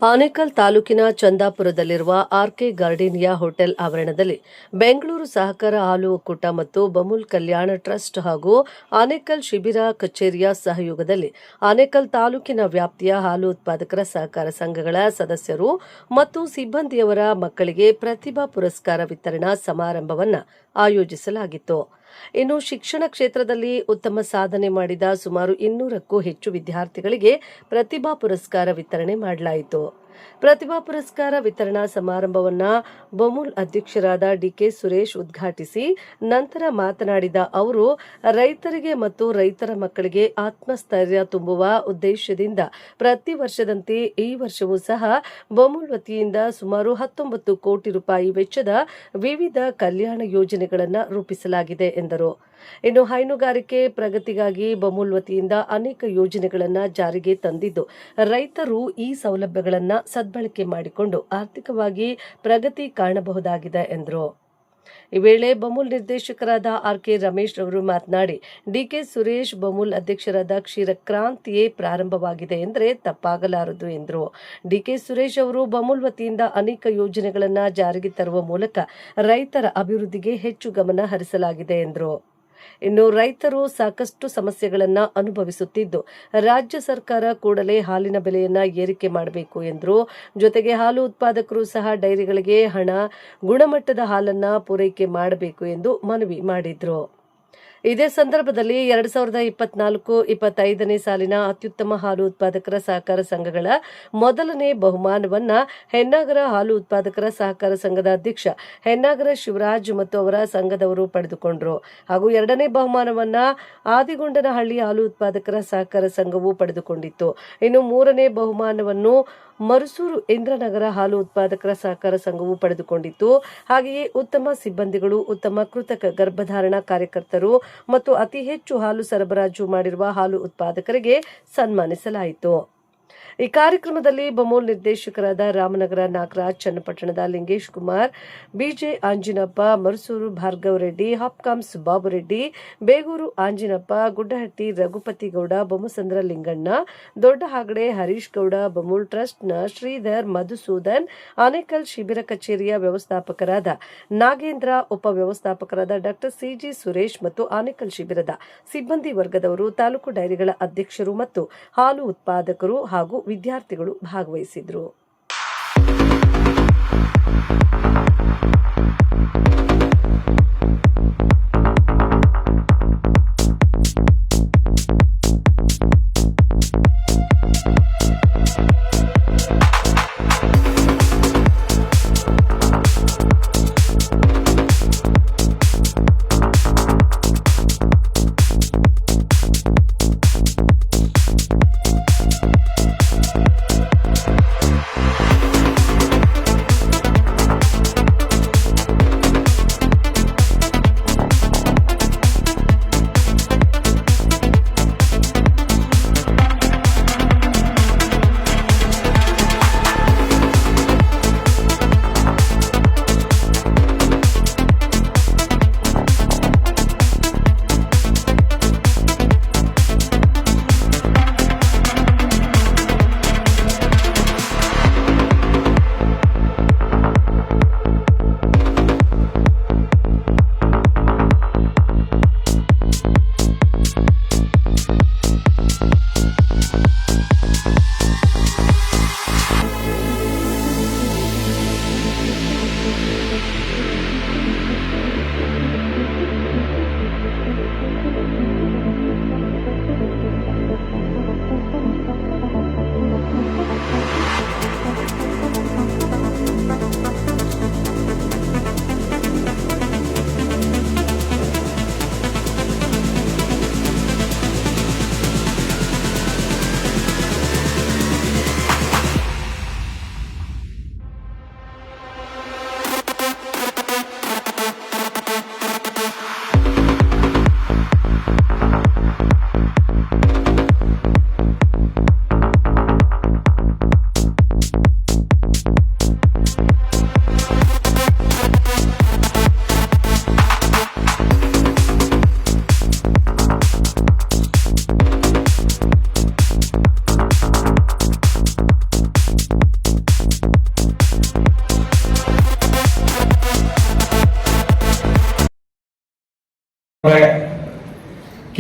ಆನೇಕಲ್ ತಾಲೂಕಿನ ಚಂದಾಪುರದಲ್ಲಿರುವ RK ಗಾರ್ಡಿನಿಯಾ hotel ಆವರಣದಲ್ಲಿ ಬೆಂಗಳೂರು ಸಹಕಾರ ಹಾಲು ಒಕ್ಕೂಟ ಮತ್ತು ಬಮೂಲ್ ಕಲ್ಯಾಣ ಟ್ರಸ್ಟ್ ಹಾಗೂ ಆನೇಕಲ್ ಶಿಬಿರ ಕಚೇರಿಯ ಸಹಯೋಗದಲ್ಲಿ ಆನೇಕಲ್ ತಾಲೂಕಿನ ವ್ಯಾಪ್ತಿಯ ಹಾಲು ಉತ್ಪಾದಕರ ಸಹಕಾರ ಸಂಘಗಳ ಸದಸ್ಯರು ಮತ್ತು ಸಿಬ್ಬಂದಿಯವರ ಮಕ್ಕಳಿಗೆ ಪ್ರತಿಭಾ ಪುರಸ್ಕಾರ ವಿತರಣಾ ಸಮಾರಂಭವನ್ನು ಆಯೋಜಿಸಲಾಗಿತ್ತು. ಇನ್ನು ಶಿಕ್ಷಣ ಕ್ಷೇತ್ರದಲ್ಲಿ ಉತ್ತಮ ಸಾಧನೆ ಮಾಡಿದ ಸುಮಾರು 200ಕ್ಕೂ ಹೆಚ್ಚು ವಿದ್ಯಾರ್ಥಿಗಳಿಗೆ ಪ್ರತಿಭಾ ಪುರಸ್ಕಾರ ವಿತರಣೆ ಮಾಡಲಾಯಿತು. ಪ್ರತಿಭಾ ಪುರಸ್ಕಾರ ವಿತರಣಾ ಸಮಾರಂಭವನ್ನು ಬಮೂಲ್ ಅಧ್ಯಕ್ಷರಾದ ಡಿಕೆ ಸುರೇಶ್ ಉದ್ಘಾಟಿಸಿ ನಂತರ ಮಾತನಾಡಿದ ಅವರು, ರೈತರಿಗೆ ಮತ್ತು ರೈತರ ಮಕ್ಕಳಿಗೆ ಆತ್ಮಸ್ಥೈರ್ಯ ತುಂಬುವ ಉದ್ದೇಶದಿಂದ ಪ್ರತಿ ವರ್ಷದಂತೆ ಈ ವರ್ಷವೂ ಸಹ ಬಮೂಲ್ ವತಿಯಿಂದ ಸುಮಾರು 19 ಕೋಟಿ ರೂಪಾಯಿ ವೆಚ್ಚದ ವಿವಿಧ ಕಲ್ಯಾಣ ಯೋಜನೆಗಳನ್ನು ರೂಪಿಸಲಾಗಿದೆ ಎಂದರು. ಇನ್ನು ಹೈನುಗಾರಿಕೆ ಪ್ರಗತಿಗಾಗಿ ಬಮೂಲ್ ವತಿಯಿಂದ ಅನೇಕ ಯೋಜನೆಗಳನ್ನು ಜಾರಿಗೆ ತಂದಿದ್ದು, ರೈತರು ಈ ಸೌಲಭ್ಯಗಳನ್ನು ಸದ್ಬಳಕೆ ಮಾಡಿಕೊಂಡು ಆರ್ಥಿಕವಾಗಿ ಪ್ರಗತಿ ಕಾಣಬಹುದಾಗಿದೆ ಎಂದರು. ಈ ವೇಳೆ ಬಮೂಲ್ ನಿರ್ದೇಶಕರಾದ ಆರ್ಕೆ ರಮೇಶ್ ರವರು ಮಾತನಾಡಿ, ಡಿಕೆ ಸುರೇಶ್ ಬಮೂಲ್ ಅಧ್ಯಕ್ಷರಾದ ಕ್ಷೀರ ಕ್ರಾಂತಿಯೇ ಪ್ರಾರಂಭವಾಗಿದೆ ಎಂದರೆ ತಪ್ಪಾಗಲಾರದು ಎಂದರು. ಡಿಕೆ ಸುರೇಶ್ ಅವರು ಬಮೂಲ್ ವತಿಯಿಂದ ಅನೇಕ ಯೋಜನೆಗಳನ್ನು ಜಾರಿಗೆ ತರುವ ಮೂಲಕ ರೈತರ ಅಭಿವೃದ್ಧಿಗೆ ಹೆಚ್ಚು ಗಮನ ಹರಿಸಲಾಗಿದೆ ಎಂದರು. ಇನ್ನು ರೈತರು ಸಾಕಷ್ಟು ಸಮಸ್ಯೆಗಳನ್ನು ಅನುಭವಿಸುತ್ತಿದ್ದು, ರಾಜ್ಯ ಸರ್ಕಾರ ಕೂಡಲೇ ಹಾಲಿನ ಬೆಲೆಯನ್ನು ಏರಿಕೆ ಮಾಡಬೇಕು ಎಂದರು. ಜೊತೆಗೆ ಹಾಲು ಉತ್ಪಾದಕರು ಸಹ ಡೈರಿಗಳಿಗೆ ಗುಣಮಟ್ಟದ ಹಾಲನ್ನು ಪೂರೈಕೆ ಮಾಡಬೇಕು ಎಂದು ಮನವಿ ಮಾಡಿದರು. ಇದೇ ಸಂದರ್ಭದಲ್ಲಿ 2024-25ನೇ ಸಾಲಿನ ಅತ್ಯುತ್ತಮ ಹಾಲು ಉತ್ಪಾದಕರ ಸಹಕಾರ ಸಂಘಗಳ ಮೊದಲನೇ ಬಹುಮಾನವನ್ನು ಹೆನ್ನಾಗರ ಹಾಲು ಉತ್ಪಾದಕರ ಸಹಕಾರ ಸಂಘದ ಅಧ್ಯಕ್ಷ ಹೆನ್ನಾಗರ ಶಿವರಾಜ್ ಮತ್ತು ಅವರ ಸಂಘದವರು ಪಡೆದುಕೊಂಡರು. ಹಾಗೂ ಎರಡನೇ ಬಹುಮಾನವನ್ನು ಆದಿಗೊಂಡನಹಳ್ಳಿ ಹಾಲು ಉತ್ಪಾದಕರ ಸಹಕಾರ ಸಂಘವು ಪಡೆದುಕೊಂಡಿತ್ತು. ಇನ್ನು ಮೂರನೇ ಬಹುಮಾನವನ್ನು ಮರುಸೂರು ಇಂದ್ರನಗರ ಹಾಲು ಉತ್ಪಾದಕರ ಸಹಕಾರ ಸಂಘವು ಪಡೆದುಕೊಂಡಿತ್ತು. ಹಾಗೆಯೇ ಉತ್ತಮ ಸಿಬ್ಬಂದಿಗಳು, ಉತ್ತಮ ಕೃತಕ ಗರ್ಭಧಾರಣ ಕಾರ್ಯಕರ್ತರು ಮತ್ತು ಅತಿ ಹೆಚ್ಚು ಹಾಲು ಸರಬರಾಜು ಮಾಡಿರುವ ಹಾಲು ಉತ್ಪಾದಕರಿಗೆ ಸನ್ಮಾನಿಸಲಾಯಿತು. ಈ ಕಾರ್ಯಕ್ರಮದಲ್ಲಿ ಬಮೂಲ್ ನಿರ್ದೇಶಕರಾದ ರಾಮನಗರ ನಾಗರಾಜ್, ಚನ್ನಪಟ್ಟಣದ ಲಿಂಗೇಶ್ ಕುಮಾರ್, ಬಿಜೆ ಆಂಜಿನಪ್ಪ, ಮರುಸೂರು ಭಾರ್ಗವ್ ರೆಡ್ಡಿ, ಹಾಪ್ಕಾಮ್ಸ್ ಬಾಬುರೆಡ್ಡಿ, ಬೇಗೂರು ಆಂಜಿನಪ್ಪ, ಗುಡ್ಡಹಟ್ಟಿ ರಘುಪತಿ ಗೌಡ, ಬೊಮ್ಮಸಂದ್ರ ಲಿಂಗಣ್ಣ, ದೊಡ್ಡಹಾಗಡೆ ಹರೀಶ್ ಗೌಡ, ಬಮೂಲ್ ಟ್ರಸ್ಟ್ನ ಶ್ರೀಧರ್ ಮಧುಸೂದನ್, ಆನೇಕಲ್ ಶಿಬಿರ ಕಚೇರಿಯ ವ್ಯವಸ್ಥಾಪಕರಾದ ನಾಗೇಂದ್ರ, ಉಪವ್ಯವಸ್ಥಾಪಕರಾದ ಡಾ ಸಿಜಿ ಸುರೇಶ್ ಮತ್ತು ಆನೇಕಲ್ ಶಿಬಿರದ ಸಿಬ್ಬಂದಿ ವರ್ಗದವರು, ತಾಲೂಕು ಡೈರಿಗಳ ಅಧ್ಯಕ್ಷರು ಮತ್ತು ಹಾಲು ಉತ್ಪಾದಕರು ಹಾಗೂ ವಿದ್ಯಾರ್ಥಿಗಳು ಭಾಗವಹಿಸಿದರು.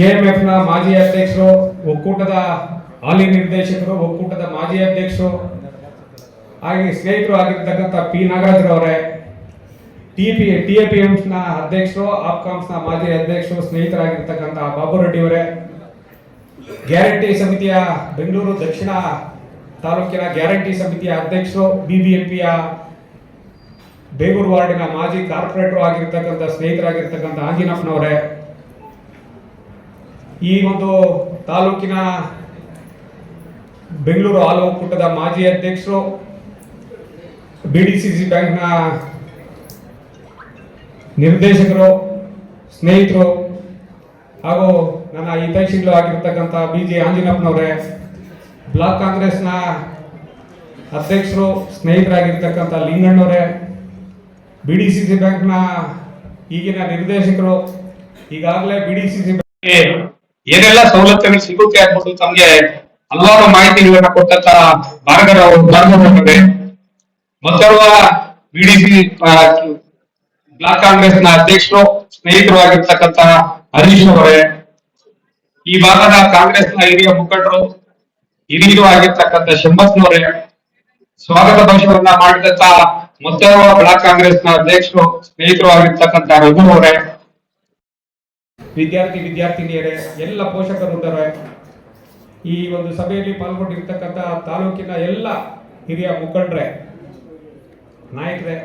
ಕೆಎಂಎಫ್ ನ ಮಾಜಿ ಅಧ್ಯಕ್ಷರು, ಒಕ್ಕೂಟದ ಹಾಲಿ ನಿರ್ದೇಶಕರು, ಒಕ್ಕೂಟದ ಮಾಜಿ ಅಧ್ಯಕ್ಷರು ಹಾಗೆ ಸ್ನೇಹಿತರು ಆಗಿರ್ತಕ್ಕಂಥ ಪಿ ನಾಗರಾಜ್ರವರೇ, ಟಿಎಪಿಎಂಸ್ ನ ಅಧ್ಯಕ್ಷರು, ಆಪ್ಕಾಮ್ಸ್ ನ ಮಾಜಿ ಅಧ್ಯಕ್ಷರು, ಸ್ನೇಹಿತರಾಗಿರ್ತಕ್ಕಂಥ ಬಾಬು ರೆಡ್ಡಿ ಅವರೇ, ಗ್ಯಾರಂಟಿ ಸಮಿತಿಯ ಬೆಂಗಳೂರು ದಕ್ಷಿಣ ತಾಲೂಕಿನ ಗ್ಯಾರಂಟಿ ಸಮಿತಿಯ ಅಧ್ಯಕ್ಷರು, ಬಿಬಿಎಂಪಿಯ ಬೇಗೂರು ವಾರ್ಡಿನ ಮಾಜಿ ಕಾರ್ಪೊರೇಟರ್ ಆಗಿರ್ತಕ್ಕಂಥ ಸ್ನೇಹಿತರಾಗಿರ್ತಕ್ಕಂಥ ಆಂಜಿನಪ್ಪನವರೇ, ಈ ಒಂದು ತಾಲೂಕಿನ ಬೆಂಗಳೂರು ಹಾಲು ಒಕ್ಕೂಟದ ಮಾಜಿ ಅಧ್ಯಕ್ಷರು, ಬಿಡಿಸಿಸಿ ಬ್ಯಾಂಕ್ನ ನಿರ್ದೇಶಕರು, ಸ್ನೇಹಿತರು ಹಾಗೂ ನನ್ನ ಹಿತೈಷಿಗಳು ಆಗಿರ್ತಕ್ಕಂಥ ಬಿಜೆ ಆಂಜಿನಪ್ಪನವರೇ, ಬ್ಲಾಕ್ ಕಾಂಗ್ರೆಸ್ನ ಅಧ್ಯಕ್ಷರು, ಸ್ನೇಹಿತರಾಗಿರ್ತಕ್ಕಂಥ ಲಿಂಗಣ್ಣವರೇ, ಬಿಡಿಸಿಸಿ ಬ್ಯಾಂಕ್ನ ಈಗಿನ ನಿರ್ದೇಶಕರು, ಈಗಾಗಲೇ ಬಿಡಿಸಿಸಿ ಬ್ಯಾಂಕ್ಗೆ ಏನೆಲ್ಲ ಸವಲತ್ತುಗಳು ಸಿಗುತ್ತೆ ಅಂದ್ಬಿಟ್ಟು ತಮಗೆ ಹಲವಾರು ಮಾಹಿತಿಗಳನ್ನ ಕೊಟ್ಟಂತ ಭಾರ್ಗವರೇ, ಮತ್ತೋರ್ವ ಬಿಡಿಸಿ ಬ್ಲಾಕ್ ಕಾಂಗ್ರೆಸ್ನ ಅಧ್ಯಕ್ಷರು, ಸ್ನೇಹಿತರು ಆಗಿರ್ತಕ್ಕಂಥ ಹರೀಶ್ ಅವರೇ, ಈ ಭಾಗದ ಕಾಂಗ್ರೆಸ್ನ ಹಿರಿಯ ಮುಖಂಡರು, ಹಿರಿಯರು ಆಗಿರ್ತಕ್ಕಂಥ ಶಂಬತ್ನವರೇ, ಸ್ವಾಗತ ಭಾಷಣವನ್ನ ಮಾಡಿದಂತ ಮತ್ತೋರ್ವ ಬ್ಲಾಕ್ ಕಾಂಗ್ರೆಸ್ನ ಅಧ್ಯಕ್ಷರು, ಸ್ನೇಹಿತರು ಆಗಿರ್ತಕ್ಕಂಥ ರಘು ಅವರೇ, ವಿದ್ಯಾರ್ಥಿನಿಯರೇ, ಎಲ್ಲ ಪೋಷಕರುಂದರೇ, ಈ ಒಂದು ಸಭೆಯಲ್ಲಿ ಪಾಲ್ಗೊಂಡಿರ್ತಕ್ಕಂಥ ತಾಲೂಕಿನ ಎಲ್ಲ ಹಿರಿಯ ಮುಖಂಡರೇ, ನಾಯಕರೇ,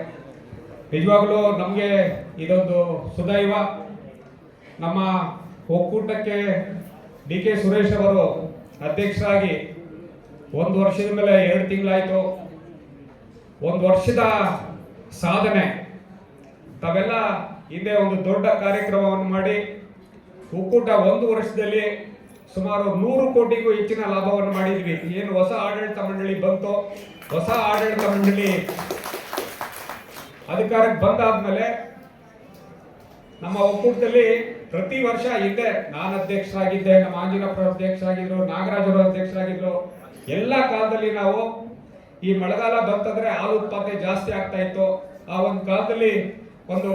ನಿಜವಾಗ್ಲೂ ನಮಗೆ ಇದೊಂದು ಸುದೈವ. ನಮ್ಮ ಒಕ್ಕೂಟಕ್ಕೆ ಡಿ ಕೆ ಸುರೇಶ್ ಅವರು ಅಧ್ಯಕ್ಷರಾಗಿ 1 ವರ್ಷದ ಮೇಲೆ 2 ತಿಂಗಳಾಯ್ತು. 1 ವರ್ಷದ ಸಾಧನೆ, ತಾವೆಲ್ಲ ಹಿಂದೆ ಒಂದು ದೊಡ್ಡ ಕಾರ್ಯಕ್ರಮವನ್ನು ಮಾಡಿ ಒಕ್ಕೂಟ 1 ವರ್ಷದಲ್ಲಿ ಸುಮಾರು 100 ಕೋಟಿಗೂ ಹೆಚ್ಚಿನ ಲಾಭವನ್ನು ಮಾಡಿದ್ವಿ. ಏನು ಹೊಸ ಆಡಳಿತ ಮಂಡಳಿ ಬಂತು, ಹೊಸ ಆಡಳಿತ ಮಂಡಳಿ ಅಧಿಕಾರಕ್ಕೆ ಬಂದಾದ್ಮೇಲೆ ನಮ್ಮ ಒಕ್ಕೂಟದಲ್ಲಿ ಪ್ರತಿ ವರ್ಷ ಹಿಂದೆ ನಾನು ಅಧ್ಯಕ್ಷರಾಗಿದ್ದೆ, ನಮ್ಮ ಆಂಜಿನಪ್ಪ ಅಧ್ಯಕ್ಷರಾಗಿದ್ರು, ನಾಗರಾಜ್ ಅವರು ಅಧ್ಯಕ್ಷರಾಗಿದ್ರು. ಎಲ್ಲ ಕಾಲದಲ್ಲಿ ನಾವು ಈ ಮಳೆಗಾಲ ಬಂತಂದ್ರೆ ಹಾಲು ಉತ್ಪಾದನೆ ಜಾಸ್ತಿ ಆಗ್ತಾ ಇತ್ತು. ಆ ಒಂದು ಕಾಲದಲ್ಲಿ ಒಂದು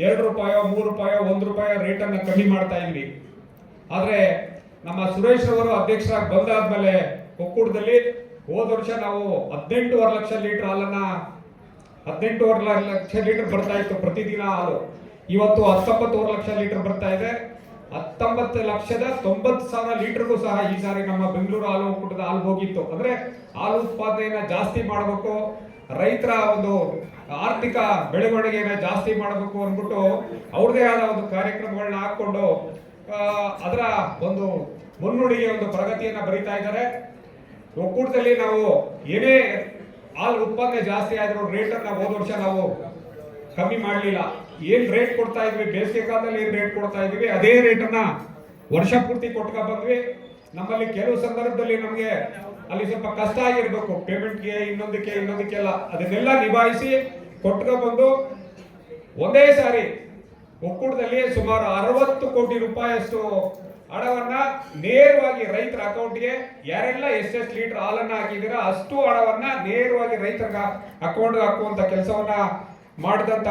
2 ರೂಪಾಯೋ 3 ರೂಪಾಯೋ 1 ರೂಪಾಯಿ ರೇಟನ್ನು ಕಮ್ಮಿ ಮಾಡ್ತಾ ಇದ್ವಿ. ಆದ್ರೆ ನಮ್ಮ ಸುರೇಶ್ ಅವರು ಅಧ್ಯಕ್ಷರಾಗಿ ಬಂದಾದ್ಮೇಲೆ ಒಕ್ಕೂಟದಲ್ಲಿ ಹೋದ ವರ್ಷ ನಾವು 18.5 ಲಕ್ಷ ಲೀಟರ್ ಹಾಲನ್ನ 18.5 ಲಕ್ಷ ಲೀಟರ್ ಬರ್ತಾ ಇತ್ತು ಪ್ರತಿದಿನ ಹಾಲು. ಇವತ್ತು 19.5 ಲಕ್ಷ ಲೀಟರ್ ಬರ್ತಾ ಇದೆ. 19,90,000 ಲೀಟರ್ಗೂ ಸಹ ಈ ಸಾರಿ ನಮ್ಮ ಬೆಂಗಳೂರು ಹಾಲು ಒಕ್ಕೂಟದ ಹಾಲು ಹೋಗಿತ್ತು. ಅಂದ್ರೆ ಹಾಲು ಉತ್ಪಾದನೆಯನ್ನ ಜಾಸ್ತಿ ಮಾಡಬೇಕು, ರೈತರ ಒಂದು ಆರ್ಥಿಕ ಬೆಳವಣಿಗೆಯನ್ನ ಜಾಸ್ತಿ ಮಾಡಬೇಕು ಅಂದ್ಬಿಟ್ಟು ಅವ್ರದೇ ಆದ ಒಂದು ಕಾರ್ಯಕ್ರಮಗಳನ್ನ ಹಾಕೊಂಡು ಅದರ ಒಂದು ಮುನ್ನುಡಿಗೆ ಒಂದು ಪ್ರಗತಿಯನ್ನ ಬರೀತಾ ಇದ್ದಾರೆ. ಒಕ್ಕೂಟದಲ್ಲಿ ನಾವು ಏನೇ ಹಾಲು ಉತ್ಪಾದನೆ ಜಾಸ್ತಿ ಆದ್ರೂ ರೇಟ್ ಅನ್ನ ಹೋದ ವರ್ಷ ನಾವು ಕಮ್ಮಿ ಮಾಡಲಿಲ್ಲ. ಏನ್ ರೇಟ್ ಕೊಡ್ತಾ ಇದ್ವಿ, ಬೇಸಿಗೆ ಕಾಲದಲ್ಲಿ ಏನ್ ರೇಟ್ ಕೊಡ್ತಾ ಇದ್ವಿ ಅದೇ ರೇಟ್ ಅನ್ನ ವರ್ಷ ಪೂರ್ತಿ ಕೊಟ್ಕೊಂಡ್ ಬಂದ್ವಿ. ನಮ್ಮಲ್ಲಿ ಕೆಲವು ಸಂದರ್ಭದಲ್ಲಿ ನಮ್ಗೆ ಅಲ್ಲಿ ಸ್ವಲ್ಪ ಕಷ್ಟ ಆಗಿರ್ಬೇಕು, ಪೇಮೆಂಟ್ಗೆ ಇನ್ನೊಂದಕ್ಕೆಲ್ಲ ಅದನ್ನೆಲ್ಲ ನಿಭಾಯಿಸಿ ಕೊಟ್ಕೊಂಡ್ಬಂದು ಒಂದೇ ಸಾರಿ ಒಕ್ಕೂಟದಲ್ಲಿ ಸುಮಾರು 60 ಕೋಟಿ ರೂಪಾಯಿಯಷ್ಟು ಹಣವನ್ನ ನೇರವಾಗಿ ರೈತರ ಅಕೌಂಟ್ಗೆ ಯಾರೆಲ್ಲ ಎಷ್ಟೆಷ್ಟು ಲೀಟರ್ ಹಾಲನ್ನ ಹಾಕಿದಿರ ಅಷ್ಟು ಹಣವನ್ನ ನೇರವಾಗಿ ರೈತರ ಅಕೌಂಟ್ ಹಾಕುವಂತ ಕೆಲಸವನ್ನ ಮಾಡಿದಂತ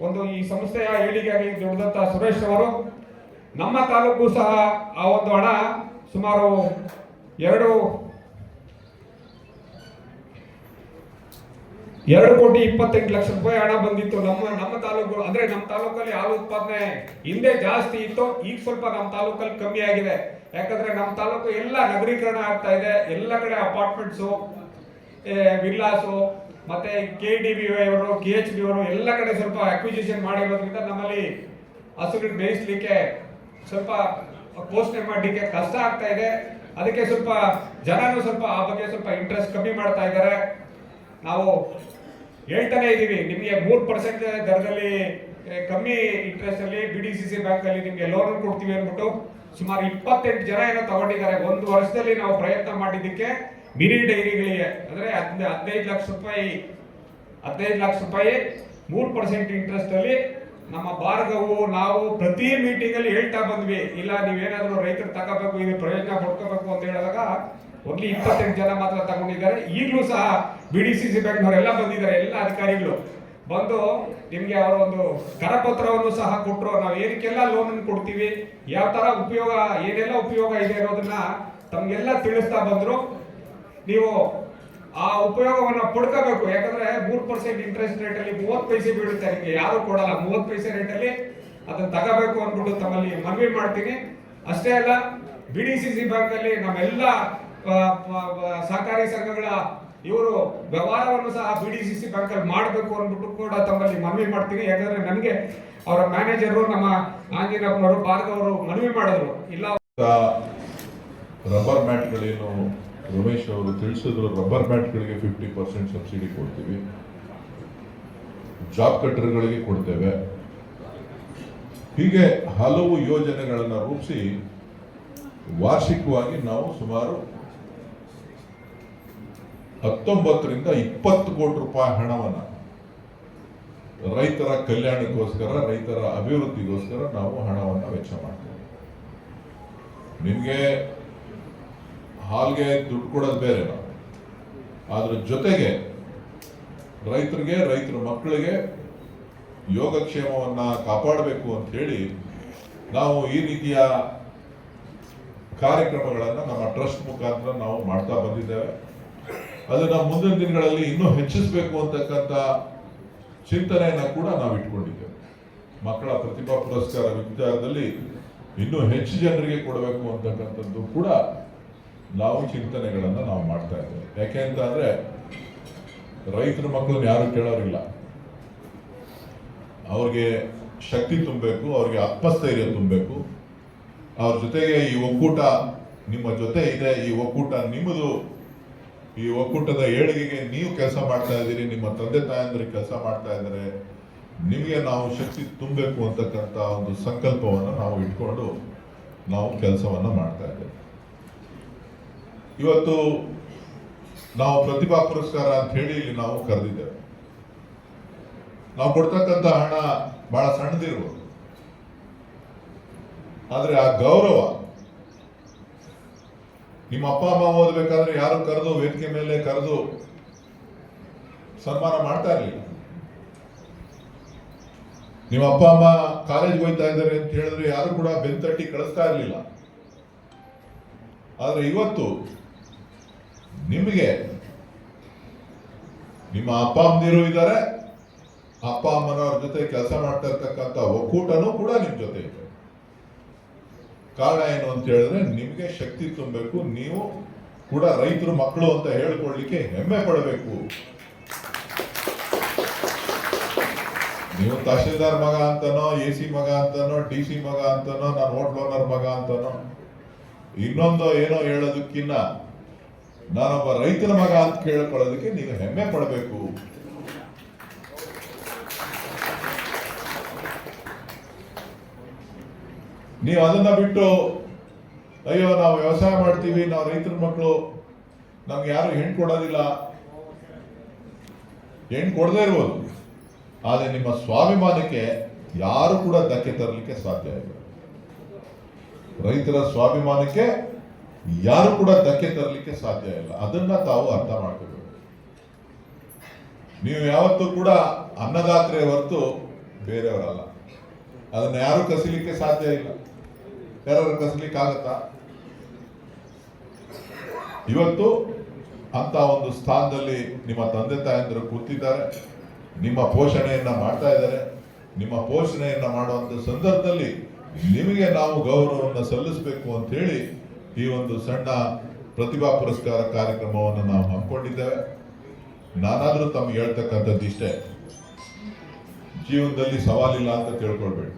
ಒಂದು ಈ ಸಂಸ್ಥೆಯ ಏಳಿಗೆಯಾಗಿ ದುಡಿದಂತ ಸುರೇಶ್ ಅವರು, ನಮ್ಮ ತಾಲೂಕು ಸಹ ಆ ಒಂದು ಹಣ ಸುಮಾರು 2,28,00,000 ರೂಪಾಯಿ ಹಣ ಬಂದಿತ್ತು. ನಮ್ಮ ತಾಲೂಕು ಅಂದ್ರೆ ನಮ್ಮ ತಾಲೂಕಲ್ಲಿ ಹಾಲು ಉತ್ಪಾದನೆ ಹಿಂದೆ ಜಾಸ್ತಿ ಇತ್ತು, ಈಗ ಸ್ವಲ್ಪ ನಮ್ಮ ತಾಲೂಕಲ್ಲಿ ಕಮ್ಮಿ ಆಗಿದೆ. ಯಾಕಂದ್ರೆ ನಮ್ಮ ತಾಲೂಕು ಎಲ್ಲ ನಗರೀಕರಣ ಆಗ್ತಾ ಇದೆ. ಎಲ್ಲ ಕಡೆ ಅಪಾರ್ಟ್ಮೆಂಟ್ಸು, ವಿಲ್ಲಾಸು, ಮತ್ತೆ KDB ಅವರು, KHB ಅವರು ಎಲ್ಲ ಕಡೆ ಸ್ವಲ್ಪ ಅಕ್ವಿಜಿಷನ್ ಮಾಡಿರೋದ್ರಿಂದ ನಮ್ಮಲ್ಲಿ ಹಸುಗಳು ಬೇಯಿಸ್ಲಿಕ್ಕೆ ಸ್ವಲ್ಪ ಪೋಷಣೆ ಮಾಡಲಿಕ್ಕೆ ಕಷ್ಟ ಆಗ್ತಾ ಇದೆ. ಅದಕ್ಕೆ ಸ್ವಲ್ಪ ಜನನು ಸ್ವಲ್ಪ ಆ ಬಗ್ಗೆ ಸ್ವಲ್ಪ ಇಂಟ್ರೆಸ್ಟ್ ಕಮ್ಮಿ ಮಾಡ್ತಾ ಇದ್ದಾರೆ. ನಾವು ಹೇಳ್ತಾನೆ ಇದೀವಿ, ನಿಮಗೆ 3% ದರದಲ್ಲಿ ಕಮ್ಮಿ ಇಂಟ್ರೆಸ್ಟ್ ಅಲ್ಲಿ BDCC ಬ್ಯಾಂಕ್ ಅಲ್ಲಿ ನಿಮ್ಗೆ ಲೋನ್ ಕೊಡ್ತೀವಿ ಅಂದ್ಬಿಟ್ಟು ಸುಮಾರು 28 ಜನ ಏನೋ ತಗೊಂಡಿದ್ದಾರೆ. 1 ವರ್ಷದಲ್ಲಿ ನಾವು ಪ್ರಯತ್ನ ಮಾಡಿದ್ದಕ್ಕೆ ಮಿನಿ ಡೈರಿಗಳಿಗೆ ಅಂದ್ರೆ 15 ಲಕ್ಷ ರೂಪಾಯಿ 3% ಇಂಟ್ರೆಸ್ಟ್ ಅಲ್ಲಿ ನಮ್ಮ ಭಾರ್ಗವು ನಾವು ಪ್ರತಿ ಮೀಟಿಂಗ್ ಅಲ್ಲಿ ಹೇಳ್ತಾ ಬಂದ್ವಿ. ಇಲ್ಲ ನೀವೇನಾದ್ರೂ ರೈತರು ತಗೋಬೇಕು, ಇದು ಪ್ರಯೋಜನ ಪಡ್ಕೋಬೇಕು ಅಂತ ಹೇಳಿದಾಗ ಒನ್ಲಿ 28 ಜನ ಮಾತ್ರ ತಗೊಂಡಿದ್ದಾರೆ. ಈಗಲೂ ಸಹ BDCC ಬ್ಯಾಂಕ್ನವರೆಲ್ಲ ಬಂದಿದ್ದಾರೆ, ಎಲ್ಲ ಅಧಿಕಾರಿಗಳು. ಬಂದು ನಿಮಗೆ ಅವರ ಒಂದು ಕರಪತ್ರವನ್ನು ಸಹ ಕೊಟ್ಟರು. ನಾವು ಏನಕ್ಕೆಲ್ಲ ಲೋನ್ ಕೊಡ್ತೀವಿ, ಯಾವ ತರ ಉಪಯೋಗ, ಏನೆಲ್ಲ ಉಪಯೋಗ ಇದೆ ಅನ್ನೋದನ್ನ ತಮಗೆಲ್ಲ ತಿಳಿಸ್ತಾ ಬಂದ್ರು. ನೀವು ಆ ಉಪಯೋಗವನ್ನು ಪಡ್ಕೋಬೇಕು. ಯಾಕಂದ್ರೆ 3% ಇಂಟ್ರೆಸ್ಟ್ ರೇಟ್ ಅಲ್ಲಿ 30 ಪೈಸೆ ಬೀಳುತ್ತೆ, ನಿಮಗೆ ಯಾರು ಕೊಡಲ್ಲ. 30 ಪೈಸೆ ರೇಟ್ ಅಲ್ಲಿ ಅದನ್ನ ತಗೋಬೇಕು ಅಂದ್ಬಿಟ್ಟು ತಮ್ಮಲ್ಲಿ ಮನವಿ ಮಾಡ್ತೀನಿ. ಅಷ್ಟೇ ಅಲ್ಲ, BDCC ಬ್ಯಾಂಕ್ ಅಲ್ಲಿ ನಮ್ಮೆಲ್ಲ ಸಹಕಾರಿ ಸಂಘಗಳ ಇವರು ವ್ಯವಹಾರವನ್ನು ಸಹ BDCC ಬ್ಯಾಂಕ್ ಅಲ್ಲಿ ಮಾಡಬೇಕು ಅಂದ್ಬಿಟ್ಟು ಕೂಡ ತಮ್ಮಲ್ಲಿ ಮನವಿ ಮಾಡ್ತೀನಿ. ಯಾಕಂದ್ರೆ ನನಗೆ ಅವರ ಮ್ಯಾನೇಜರು ನಮ್ಮ ಆಂಜನೇಯಪ್ಪನವರು ಭಾರ್ಗವ್ ಅವರು ಮನವಿ ಮಾಡಿದ್ರು. ಇಲ್ಲ ರಬ್ಬರ್ ಮ್ಯಾಟ್ಗಳೇನು ರಮೇಶ್ ಅವರು ತಿಳಿಸಿದ್ರು, ರಬ್ಬರ್ ಮ್ಯಾಟ್ಗಳಿಗೆ 50% ಸಬ್ಸಿಡಿ ಕೊಡ್ತೀವಿ, ಜಾಬ್ ಕಟ್ಟರ್ಗಳಿಗೆ ಕೊಡ್ತೇವೆ. ಹೀಗೆ ಹಲವು ಯೋಜನೆಗಳನ್ನು ರೂಪಿಸಿ ವಾರ್ಷಿಕವಾಗಿ ನಾವು ಸುಮಾರು 19 ರಿಂದ 20 ಕೋಟಿ ರೂಪಾಯಿ ಹಣವನ್ನು ರೈತರ ಕಲ್ಯಾಣಕ್ಕೋಸ್ಕರ, ರೈತರ ಅಭಿವೃದ್ಧಿಗೋಸ್ಕರ ನಾವು ಹಣವನ್ನು ವೆಚ್ಚ ಮಾಡ್ತೇವೆ. ನಿಮಗೆ ಹಾಲ್ಗೆ ದುಡ್ಡು ಕೊಡೋದು ಬೇರೆ, ನಾವು ಅದ್ರ ಜೊತೆಗೆ ರೈತರಿಗೆ, ರೈತರ ಮಕ್ಕಳಿಗೆ ಯೋಗಕ್ಷೇಮವನ್ನ ಕಾಪಾಡಬೇಕು ಅಂತ ಹೇಳಿ ನಾವು ಈ ರೀತಿಯ ಕಾರ್ಯಕ್ರಮಗಳನ್ನು ನಮ್ಮ ಟ್ರಸ್ಟ್ ಮುಖಾಂತರ ನಾವು ಮಾಡ್ತಾ ಬಂದಿದ್ದೇವೆ. ಅದನ್ನ ಮುಂದಿನ ದಿನಗಳಲ್ಲಿ ಇನ್ನೂ ಹೆಚ್ಚಿಸಬೇಕು ಅಂತಕ್ಕಂಥ ಚಿಂತನೆಯನ್ನ ಕೂಡ ನಾವು ಇಟ್ಕೊಂಡಿದ್ದೇವೆ. ಮಕ್ಕಳ ಪ್ರತಿಭಾ ಪುರಸ್ಕಾರ ವಿಚಾರದಲ್ಲಿ ಇನ್ನೂ ಹೆಚ್ಚು ಜನರಿಗೆ ಕೊಡಬೇಕು ಅಂತಕ್ಕಂಥದ್ದು ಕೂಡ ನಾವು ಚಿಂತನೆಗಳನ್ನು ನಾವು ಮಾಡ್ತಾ ಇದ್ದೇವೆ. ಯಾಕೆ ಅಂತ ಅಂದ್ರೆ ರೈತರ ಮಕ್ಕಳನ್ನ ಯಾರು ಕೇಳೋರಿಲ್ಲ. ಅವ್ರಿಗೆ ಶಕ್ತಿ ತುಂಬಬೇಕು, ಅವ್ರಿಗೆ ಆತ್ಮಸ್ಥೈರ್ಯ ತುಂಬಬೇಕು. ಅವ್ರ ಜೊತೆಗೆ ಈ ಒಕ್ಕೂಟ ನಿಮ್ಮ ಜೊತೆ ಇದೆ, ಈ ಒಕ್ಕೂಟ ನಿಮ್ಮದು, ಈ ಒಕ್ಕೂಟದ ಏಳಿಗೆಗೆ ನೀವು ಕೆಲಸ ಮಾಡ್ತಾ ಇದ್ದೀರಿ, ನಿಮ್ಮ ತಂದೆ ತಾಯಂದಿರಿಗೆ ಕೆಲಸ ಮಾಡ್ತಾ ಇದ್ದಾರೆ, ನಿಮಗೆ ನಾವು ಶಕ್ತಿ ತುಂಬಬೇಕು ಅಂತಕ್ಕಂಥ ಒಂದು ಸಂಕಲ್ಪವನ್ನು ನಾವು ಇಟ್ಕೊಂಡು ನಾವು ಕೆಲಸವನ್ನ ಮಾಡ್ತಾ ಇದ್ದೇವೆ. ಇವತ್ತು ನಾವು ಪ್ರತಿಭಾ ಪುರಸ್ಕಾರ ಅಂತ ಹೇಳಿ ಇಲ್ಲಿ ನಾವು ಕರೆದಿದ್ದೇವೆ. ನಾವು ಕೊಡ್ತಕ್ಕಂಥ ಹಣ ಬಹಳ ಸಣ್ಣದಿರ್ಬೋದು, ಆದ್ರೆ ಆ ಗೌರವ, ನಿಮ್ಮ ಅಪ್ಪ ಅಮ್ಮ ಓದಬೇಕಾದ್ರೆ ಯಾರು ಕರೆದು ವೇದಿಕೆ ಮೇಲೆ ಕರೆದು ಸನ್ಮಾನ ಮಾಡ್ತಾ ಇರಲಿಲ್ಲ. ನಿಮ್ಮ ಅಪ್ಪ ಅಮ್ಮ ಕಾಲೇಜ್ಗೆ ಹೋಗ್ತಾ ಇದ್ದಾರೆ ಅಂತ ಹೇಳಿದ್ರೆ ಯಾರು ಕೂಡ ಬೆಂತಟ್ಟಿ ಕಳಿಸ್ತಾ ಇರಲಿಲ್ಲ. ಆದ್ರೆ ಇವತ್ತು ನಿಮಗೆ ನಿಮ್ಮ ಅಪ್ಪ ಅಮ್ಮದಿರು ಇದ್ದಾರೆ, ಅಪ್ಪ ಅಮ್ಮನವ್ರ ಜೊತೆ ಕೆಲಸ ಮಾಡ್ತಾ ಇರ್ತಕ್ಕಂಥ ಒಕ್ಕೂಟನೂ ಕೂಡ ನಿಮ್ ಜೊತೆ ಇದೆ. ಕಾರಣ ಏನು ಅಂತ ಹೇಳಿದ್ರೆ ನಿಮ್ಗೆ ಶಕ್ತಿ ತುಂಬಬೇಕು, ನೀವು ಕೂಡ ರೈತರು ಮಕ್ಕಳು ಅಂತ ಹೇಳ್ಕೊಳ್ಳಿಕ್ಕೆ ಹೆಮ್ಮೆ ಪಡಬೇಕು. ನೀವು ತಹಶೀಲ್ದಾರ್ ಮಗ ಅಂತನೋ, AC ಮಗ ಅಂತನೋ, DC ಮಗ ಅಂತನೋ, ನಾನು ಹೋಟ್ಲ್ ಓನರ್ ಮಗ ಅಂತನೋ, ಇನ್ನೊಂದು ಏನೋ ಹೇಳೋದಕ್ಕಿನ್ನ ನಾನೊಬ್ಬ ರೈತನ ಮಗ ಅಂತ ಕೇಳ್ಕೊಳ್ಳೋದಕ್ಕೆ ನೀವು ಹೆಮ್ಮೆ ಪಡಬೇಕು. ನೀವು ಅದನ್ನ ಬಿಟ್ಟು ಅಯ್ಯೋ ನಾವು ವ್ಯವಸಾಯ ಮಾಡ್ತೀವಿ, ನಾವು ರೈತರ ಮಕ್ಕಳು, ನಮ್ಗೆ ಯಾರು ಹೆಣ್ಣು ಕೊಡೋದಿಲ್ಲ, ಹೆಣ್ಣು ಕೊಡದೇ ಇರ್ಬೋದು, ಆದರೆ ನಿಮ್ಮ ಸ್ವಾಭಿಮಾನಕ್ಕೆ ಯಾರು ಕೂಡ ಧಕ್ಕೆ ತರಲಿಕ್ಕೆ ಸಾಧ್ಯ ಇಲ್ಲ. ರೈತರ ಸ್ವಾಭಿಮಾನಕ್ಕೆ ಯಾರು ಕೂಡ ಧಕ್ಕೆ ತರಲಿಕ್ಕೆ ಸಾಧ್ಯ ಇಲ್ಲ. ಅದನ್ನ ತಾವು ಅರ್ಥ ಮಾಡ್ಕೋಬೇಕು. ನೀವು ಯಾವತ್ತೂ ಕೂಡ ಅನ್ನದಾತ್ರೆ ಹೊರತು ಬೇರೆಯವರಲ್ಲ. ಅದನ್ನ ಯಾರು ಕಸಿಲಿಕ್ಕೆ ಸಾಧ್ಯ ಇಲ್ಲ. ಯಾರು ಕಸಲಿಕ್ಕೆ ಆಗತ್ತಾ? ಇವತ್ತು ಅಂತ ಒಂದು ಸ್ಥಾನದಲ್ಲಿ ನಿಮ್ಮ ತಂದೆ ತಾಯಂದಿರು ಕೂತಿದ್ದಾರೆ, ನಿಮ್ಮ ಪೋಷಣೆಯನ್ನ ಮಾಡ್ತಾ ಇದ್ದಾರೆ. ನಿಮ್ಮ ಪೋಷಣೆಯನ್ನ ಮಾಡುವಂತ ಸಂದರ್ಭದಲ್ಲಿ ನಿಮಗೆ ನಾವು ಗೌರವವನ್ನು ಸಲ್ಲಿಸಬೇಕು ಅಂತ ಹೇಳಿ ಈ ಒಂದು ಸಣ್ಣ ಪ್ರತಿಭಾ ಪುರಸ್ಕಾರ ಕಾರ್ಯಕ್ರಮವನ್ನು ನಾವು ಹಮ್ಮಿಕೊಂಡಿದ್ದೇವೆ. ನಾನಾದ್ರೂ ತಮ್ಗೆ ಹೇಳ್ತಕ್ಕಂಥದ್ದು ಇಷ್ಟೇ, ಜೀವನದಲ್ಲಿ ಸವಾಲಿಲ್ಲ ಅಂತ ತಿಳ್ಕೊಳ್ಬೇಡಿ.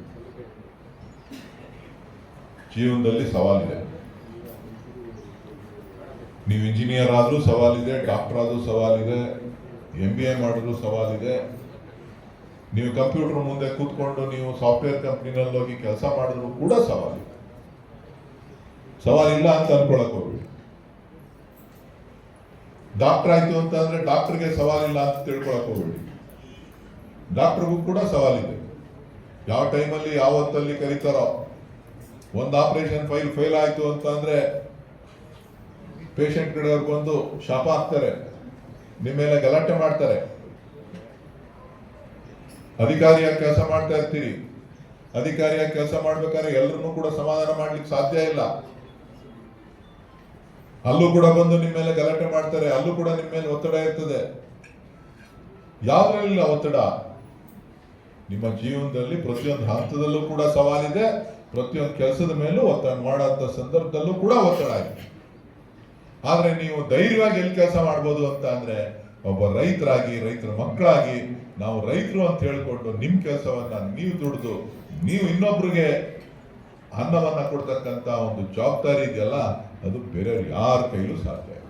ಜೀವನದಲ್ಲಿ ಸವಾಲಿದೆ. ನೀವು ಇಂಜಿನಿಯರ್ ಆದ್ರೂ ಸವಾಲಿದೆ, ಡಾಕ್ಟರ್ ಆದ್ರೂ ಸವಾಲಿದೆ, MBA ಮಾಡಿದ್ರು ಸವಾಲಿದೆ. ನೀವು ಕಂಪ್ಯೂಟರ್ ಮುಂದೆ ಕೂತ್ಕೊಂಡು ನೀವು ಸಾಫ್ಟ್ವೇರ್ ಕಂಪ್ನಿನಲ್ಲಿ ಹೋಗಿ ಕೆಲಸ ಮಾಡಿದ್ರು ಕೂಡ ಸವಾಲಿದೆ. ಸವಾಲಿಲ್ಲ ಅಂತ ಅನ್ಕೊಳಕ್ ಹೋಗ್ಬೇಡಿ. ಡಾಕ್ಟರ್ ಆಯ್ತು ಅಂತ ಅಂದ್ರೆ ಡಾಕ್ಟರ್ಗೆ ಸವಾಲಿಲ್ಲ ಅಂತ ತಿಳ್ಕೊಳಕ್ ಹೋಗ್ಬೇಡಿ. ಡಾಕ್ಟರ್ಗೂ ಕೂಡ ಸವಾಲಿದೆ. ಯಾವ ಟೈಮಲ್ಲಿ ಯಾವತ್ತಲ್ಲಿ ಕರೀತಾರೋ, ಒಂದು ಆಪರೇಷನ್ ಫೇಲ್ ಆಯ್ತು ಅಂತ ಅಂದ್ರೆ ಪೇಷಂಟ್ ಕಡೆಯವ್ರು ಬಂದು ಶಾಪ ಹಾಕ್ತಾರೆ, ನಿಮ್ಮ ಮೇಲೆ ಗಲಾಟೆ ಮಾಡ್ತಾರೆ. ಅಧಿಕಾರಿಯಾಗಿ ಕೆಲಸ ಮಾಡ್ತಾ ಇರ್ತೀರಿ. ಅಧಿಕಾರಿಯಾಗಿ ಕೆಲಸ ಮಾಡ್ಬೇಕಾದ್ರೆ ಎಲ್ಲರನ್ನೂ ಕೂಡ ಸಮಾಧಾನ ಮಾಡ್ಲಿಕ್ಕೆ ಸಾಧ್ಯ ಇಲ್ಲ. ಅಲ್ಲೂ ಕೂಡ ಬಂದು ನಿಮ್ಮ ಮೇಲೆ ಗಲಾಟೆ ಮಾಡ್ತಾರೆ, ಅಲ್ಲೂ ಕೂಡ ನಿಮ್ಮ ಮೇಲೆ ಒತ್ತಡ ಇರ್ತದೆ. ಯಾವ್ದ್ರಲ್ಲಿಲ್ಲ ಒತ್ತಡ? ನಿಮ್ಮ ಜೀವನದಲ್ಲಿ ಪ್ರತಿಯೊಂದು ಹಂತದಲ್ಲೂ ಕೂಡ ಸವಾಲಿದೆ, ಪ್ರತಿಯೊಂದು ಕೆಲಸದ ಮೇಲೂ ಒತ್ತಡ ಮಾಡೋ ಸಂದರ್ಭದಲ್ಲೂ ಕೂಡ ಒತ್ತಡ ಇದೆ. ಆದ್ರೆ ನೀವು ಧೈರ್ಯವಾಗಿ ಎಲ್ಲಿ ಕೆಲಸ ಮಾಡ್ಬೋದು ಅಂತ ಅಂದ್ರೆ, ಒಬ್ಬ ರೈತರಾಗಿ, ರೈತರ ಮಕ್ಕಳಾಗಿ, ನಾವು ರೈತರು ಅಂತ ಹೇಳ್ಕೊಂಡು ನಿಮ್ ಕೆಲಸವನ್ನ ನೀವು ದುಡಿದು ನೀವು ಇನ್ನೊಬ್ರಿಗೆ ಅನ್ನವನ್ನ ಕೊಡ್ತಕ್ಕಂತ ಒಂದು ಜವಾಬ್ದಾರಿ ಇದೆಯಲ್ಲ, ಅದು ಬೇರೆಯವ್ರು ಯಾರ ಕೈಲೂ ಸಾಧ್ಯ ಇಲ್ಲ.